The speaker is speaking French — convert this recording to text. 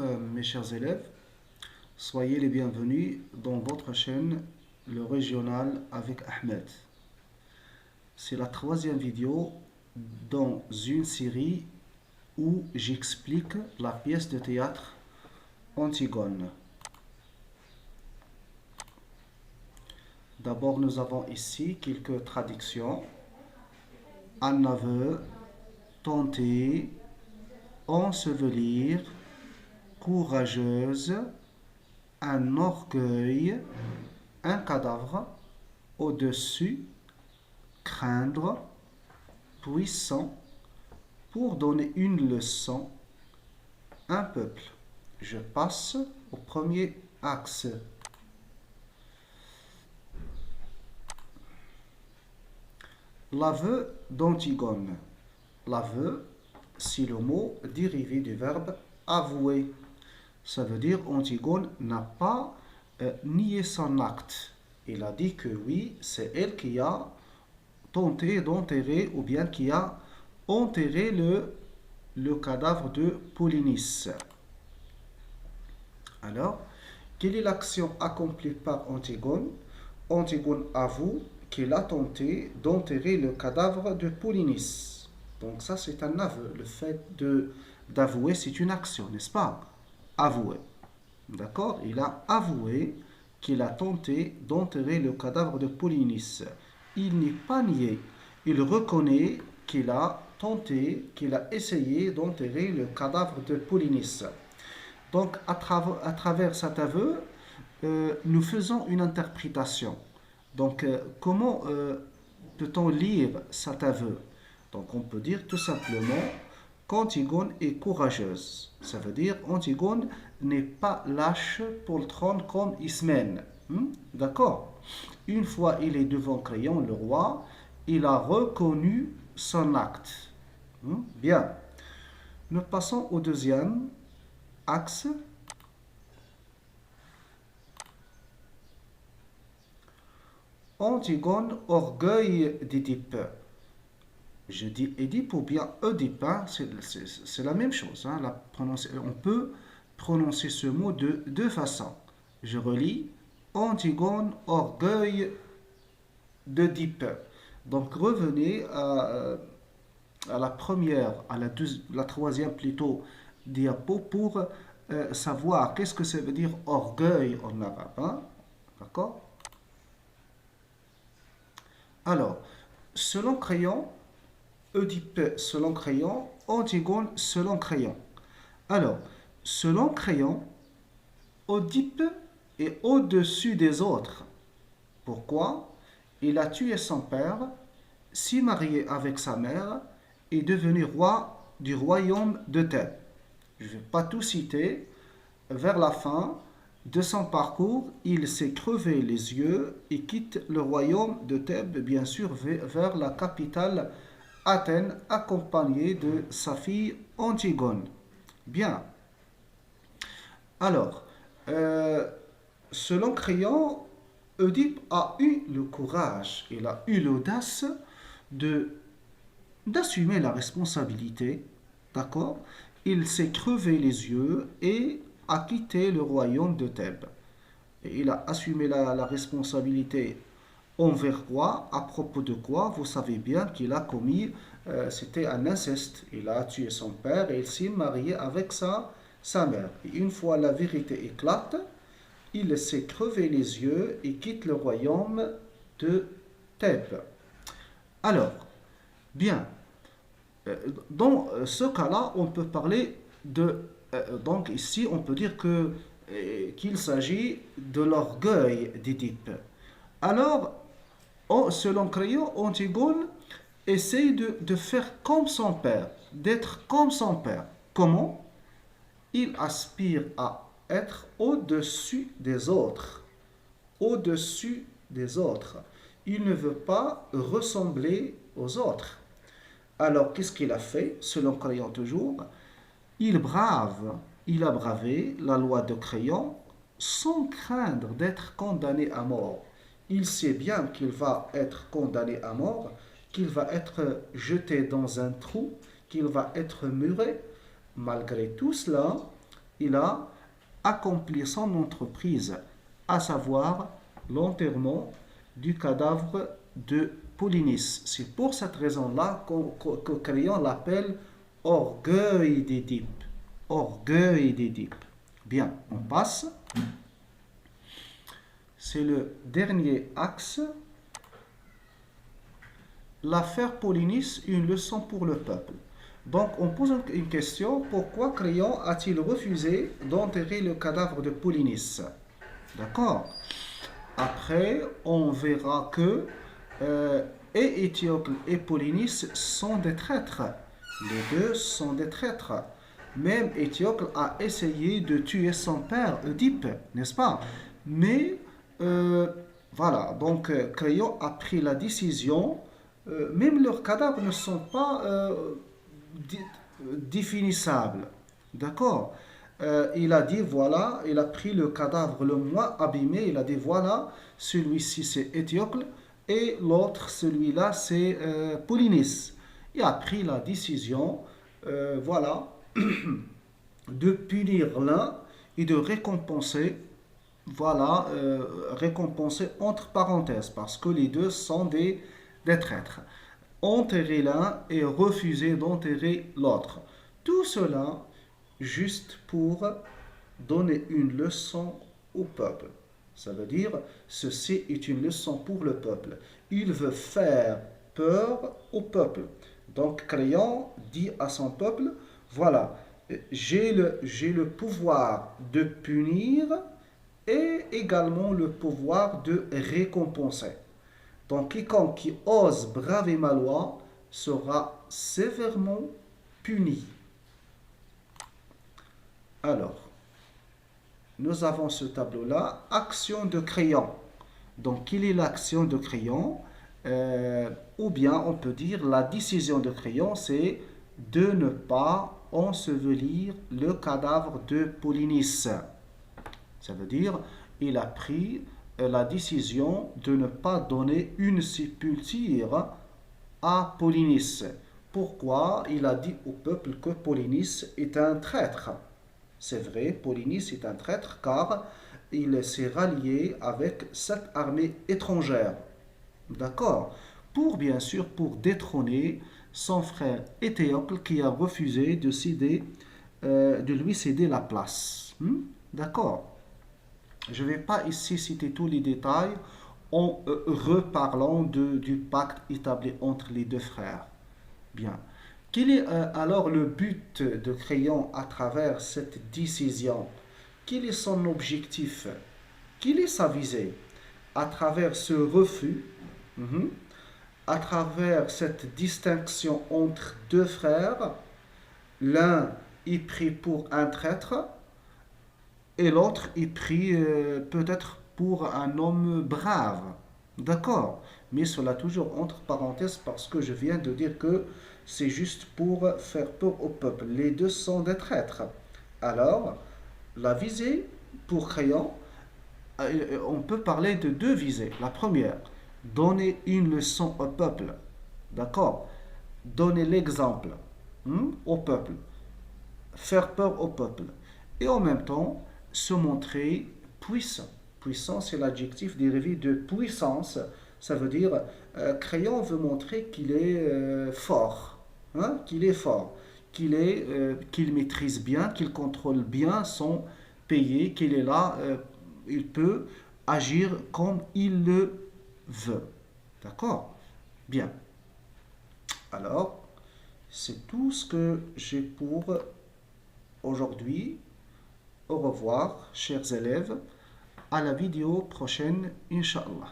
Mes chers élèves, soyez les bienvenus dans votre chaîne Le Régional avec Ahmed. C'est la troisième vidéo dans une série où j'explique la pièce de théâtre Antigone. D'abord, nous avons ici quelques traductions. Un aveu, tenter, ensevelir, courageuse, un orgueil, un cadavre, au-dessus, craindre, puissant, pour donner une leçon, un peuple. Je passe au premier axe. L'aveu d'Antigone. L'aveu, c'est le mot dérivé du verbe avouer. Ça veut dire Antigone n'a pas nié son acte. Il a dit que oui, c'est elle qui a tenté d'enterrer ou bien qui a enterré le cadavre de Polynice. Alors, quelle est l'action accomplie par Antigone? Antigone avoue qu'il a tenté d'enterrer le cadavre de Polynice. Donc ça, c'est un aveu. Le fait d'avouer, c'est une action, n'est-ce pas? Avouer. D'accord? Il a avoué qu'il a tenté d'enterrer le cadavre de Polynice. Il n'est pas nié. Il reconnaît qu'il a tenté, qu'il a essayé d'enterrer le cadavre de Polynice. Donc, à travers cet aveu, nous faisons une interprétation. Donc, comment peut-on lire cet aveu? Donc, on peut dire tout simplement qu'Antigone est courageuse. Ça veut dire Antigone n'est pas lâche pour le trône comme Ismène. D'accord? Une fois il est devant Créon, le roi, il a reconnu son acte. Bien. Nous passons au deuxième axe. Antigone, orgueil d'Édipe. Je dis Édipe ou bien Oedipe, c'est la même chose. On peut prononcer ce mot de deux façons. Je relis Antigone, orgueil d'Oedipe. Donc revenez à la première, la troisième plutôt diapo pour savoir qu'est-ce que ça veut dire orgueil en arabe. D'accord? Alors, selon Créon, Oedipe selon Créon, Antigone selon Créon. Alors, selon Créon, Oedipe est au-dessus des autres. Pourquoi? Il a tué son père, s'est marié avec sa mère et est devenu roi du royaume de Thèbes. Je ne vais pas tout citer. Vers la fin de son parcours, il s'est crevé les yeux et quitte le royaume de Thèbes, bien sûr, vers la capitale Athènes, accompagné de sa fille Antigone. Bien. Alors, selon Créon, Oedipe a eu le courage, il a eu l'audace d'assumer la responsabilité, d'accord? Il s'est crevé les yeux et a quitté le royaume de Thèbes. Et il a assumé la responsabilité envers quoi? À propos de quoi? Vous savez bien qu'il a commis, c'était un inceste. Il a tué son père et il s'est marié avec sa mère. Et une fois la vérité éclate, il s'est crevé les yeux et quitte le royaume de Thèbes. Alors, bien, dans ce cas-là, on peut parler donc ici, on peut dire qu'il s'agit de l'orgueil d'Édipe. Alors, selon Créon, Antigone essaye de faire comme son père, d'être comme son père. Comment? Il aspire à être au-dessus des autres. Au-dessus des autres. Il ne veut pas ressembler aux autres. Alors, qu'est-ce qu'il a fait, selon Créon toujours? Il a bravé la loi de Créon sans craindre d'être condamné à mort. Il sait bien qu'il va être condamné à mort, qu'il va être jeté dans un trou, qu'il va être muré. Malgré tout cela, il a accompli son entreprise, à savoir l'enterrement du cadavre de Polynice. C'est pour cette raison-là que Crayon l'appelle orgueil d'Édipe. Orgueil d'Édipe. Bien, on passe. C'est le dernier axe. L'affaire Polynice, une leçon pour le peuple. Donc, on pose une question, pourquoi Crayon a-t-il refusé d'enterrer le cadavre de Polynice? D'accord? Après, on verra que et Étiocle et Polynice sont des traîtres. Les deux sont des traîtres. Même Étiocle a essayé de tuer son père, Oedipe, n'est-ce pas? Mais voilà, donc Crayon a pris la décision. Même leurs cadavres ne sont pas définissables. D'accord? Il a dit, voilà, il a pris le cadavre le moins abîmé, il a dit, voilà, celui-ci c'est Étiocle, et l'autre, celui-là, c'est Polynice. Il a pris la décision, voilà, de punir l'un et de récompenser, voilà, récompenser entre parenthèses, parce que les deux sont des traîtres. Enterrer l'un et refuser d'enterrer l'autre. Tout cela juste pour donner une leçon au peuple. Ça veut dire, ceci est une leçon pour le peuple. Il veut faire peur au peuple. Donc, Crayon dit à son peuple, voilà, j'ai le pouvoir de punir et également le pouvoir de récompenser. Donc, quiconque qui ose braver ma loi sera sévèrement puni. Alors, nous avons ce tableau-là, action de Crayon. Donc, quelle est l'action de Crayon? Ou bien, on peut dire, la décision de Crayon, c'est de ne pas ensevelir le cadavre de Polynice. Ça veut dire, il a pris la décision de ne pas donner une sépulture à Polynice. Pourquoi? Il a dit au peuple que Polynice est un traître. C'est vrai, Polynice est un traître car il s'est rallié avec cette armée étrangère. D'accord? Pour bien sûr, pour détrôner son frère Éthéocle qui a refusé de lui céder la place. D'accord? Je ne vais pas ici citer tous les détails en reparlant du pacte établi entre les deux frères. Bien. Quel est alors le but de Crayon à travers cette décision? Quel est son objectif? Quelle est sa visée? À travers ce refus, à travers cette distinction entre deux frères, l'un est pris pour un traître et l'autre est pris peut-être pour un homme brave. D'accord? Mais cela toujours entre parenthèses parce que je viens de dire que c'est juste pour faire peur au peuple. Les deux sont des traîtres. Alors, la visée pour Crayon, on peut parler de deux visées. La première, donner une leçon au peuple. D'accord? Donner l'exemple au peuple. Faire peur au peuple. Et en même temps, se montrer puissant. Puissant, c'est l'adjectif dérivé de puissance. Ça veut dire, Crayon veut montrer qu'il est fort. Qu'il est fort. Qu'il maîtrise bien, qu'il contrôle bien son pays, qu'il est là, il peut agir comme il le veut. D'accord? Bien. Alors, c'est tout ce que j'ai pour aujourd'hui. Au revoir, chers élèves. À la vidéo prochaine, Inch'Allah.